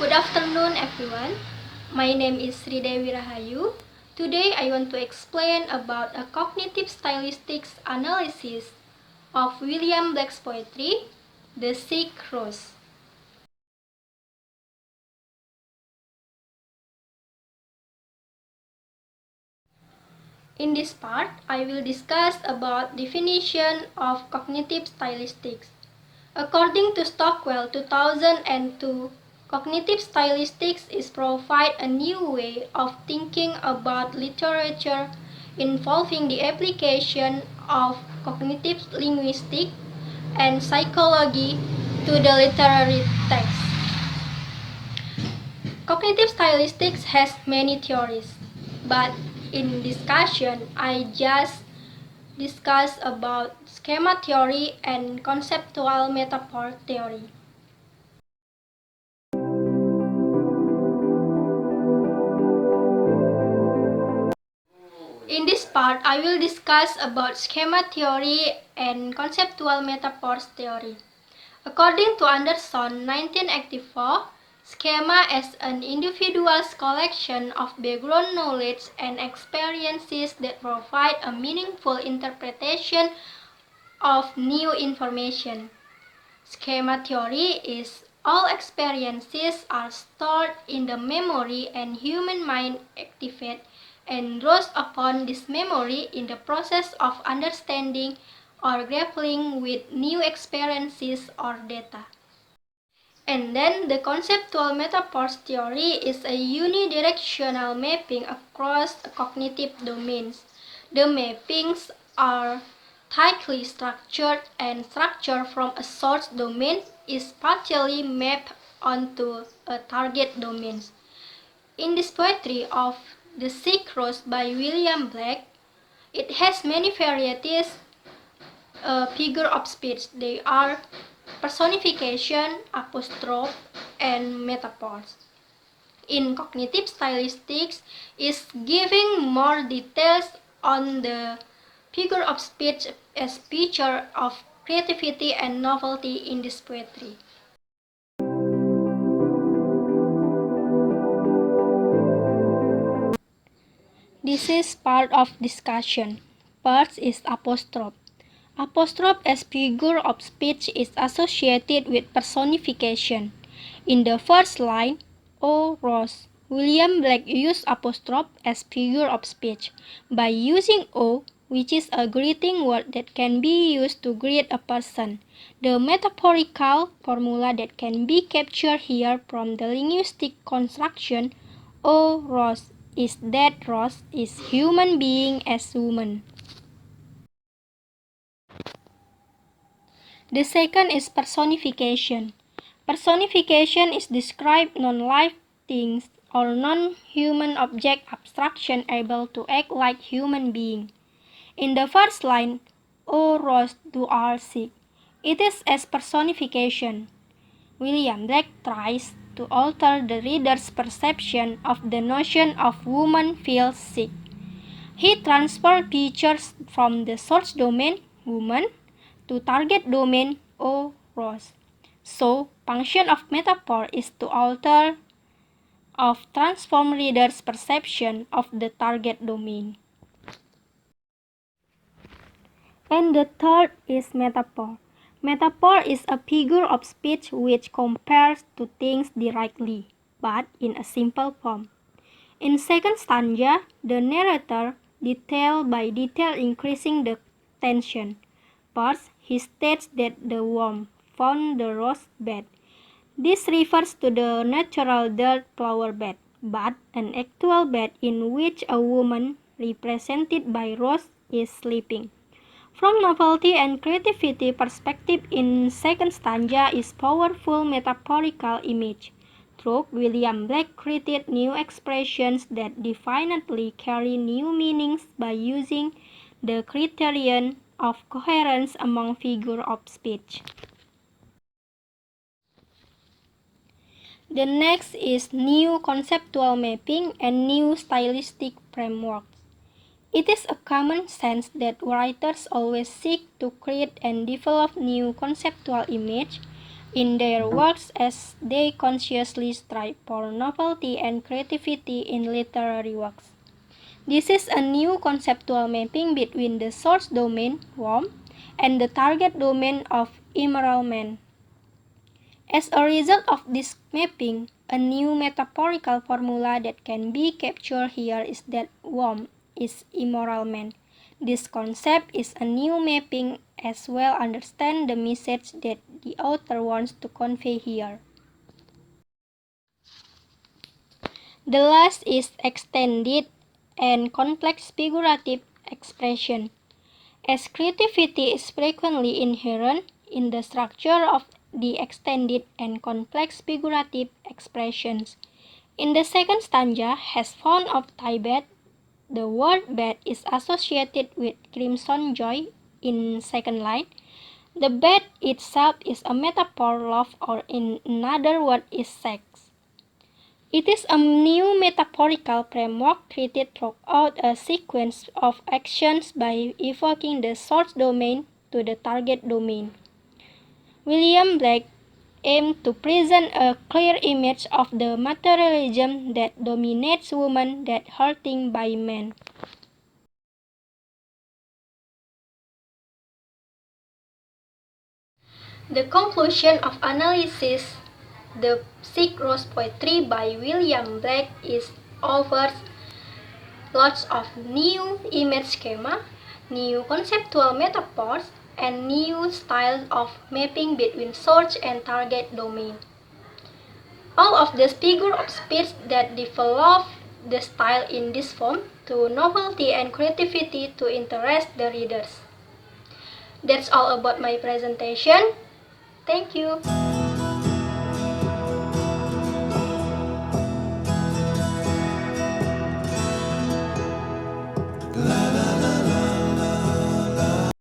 Good afternoon, everyone. My name is Dewi Rahayu. Today, I want to explain about a cognitive stylistics analysis of William Blake's poetry, The Sick Rose. In this part, I will discuss about definition of cognitive stylistics. According to Stockwell 2002, cognitive stylistics is provide a new way of thinking about literature involving the application of cognitive linguistics and psychology to the literary text. Cognitive stylistics has many theories, but in discussion I just discuss about schema theory and conceptual metaphor theory. In this part, I will discuss about schema theory and conceptual metaphors theory. According to Anderson, 1984, schema as an individual's collection of background knowledge and experiences that provide a meaningful interpretation of new information. Schema theory is all experiences are stored in the memory and human mind activate and draws upon this memory in the process of understanding or grappling with new experiences or data. And then the conceptual metaphors theory is a unidirectional mapping across cognitive domains. The mappings are tightly structured and structure from a source domain is partially mapped onto a target domain. In this poetry of The Sick Rose by William Blake, it has many varieties figure of speech. They are personification, apostrophe, and metaphors. In cognitive stylistics is giving more details on the figure of speech as feature of creativity and novelty in this poetry. This is part of discussion. First is apostrophe. Apostrophe as figure of speech is associated with personification. In the first line, O Rose, William Blake used apostrophe as figure of speech. By using O, which is a greeting word that can be used to greet a person, the metaphorical formula that can be captured here from the linguistic construction O Rose is that Rose is human being as woman. The second is personification. Personification is described non-life things or non-human object abstraction able to act like human being. In the first line, O Rose, thou art sick. It is as personification. William Blake tries to alter the reader's perception of the notion of woman feels sick. He transfers features from the source domain, woman, to target domain, O Rose. So, function of metaphor is to alter of transform reader's perception of the target domain. And the third is metaphor. Metaphor is a figure of speech which compares to things directly, but in a simple form. In second stanza, the narrator detail by detail increasing the tension. First, he states that the worm found the rose bed. This refers to the natural dirt flower bed, but an actual bed in which a woman, represented by Rose, is sleeping. From novelty and creativity perspective in second stanza is powerful metaphorical image. Through William Blake created new expressions that definitely carry new meanings by using the criterion of coherence among figure of speech. The next is new conceptual mapping and new stylistic frameworks. It is a common sense that writers always seek to create and develop new conceptual image, in their works as they consciously strive for novelty and creativity in literary works. This is a new conceptual mapping between the source domain, womb, and the target domain of immoral man. As a result of this mapping, a new metaphorical formula that can be captured here is that womb is immoral man. This concept is a new mapping as well understand the message that the author wants to convey here. The last is extended and complex figurative expression. As creativity is frequently inherent in the structure of the extended and complex figurative expressions. In the second stanza, has found of thy bed, the word bed is associated with crimson joy in second line. The bed itself is a metaphor love or in another word is sex. It is a new metaphorical framework created throughout a sequence of actions by evoking the source domain to the target domain. William Blake aimed to present a clear image of the materialism that dominates women that hurting by men. The conclusion of analysis the Sick Rose poetry by William Blake is offers lots of new image schema, new conceptual metaphors, and new styles of mapping between source and target domain. All of these figure of speech that develop the style in this form to novelty and creativity to interest the readers. That's all about my presentation. Thank you.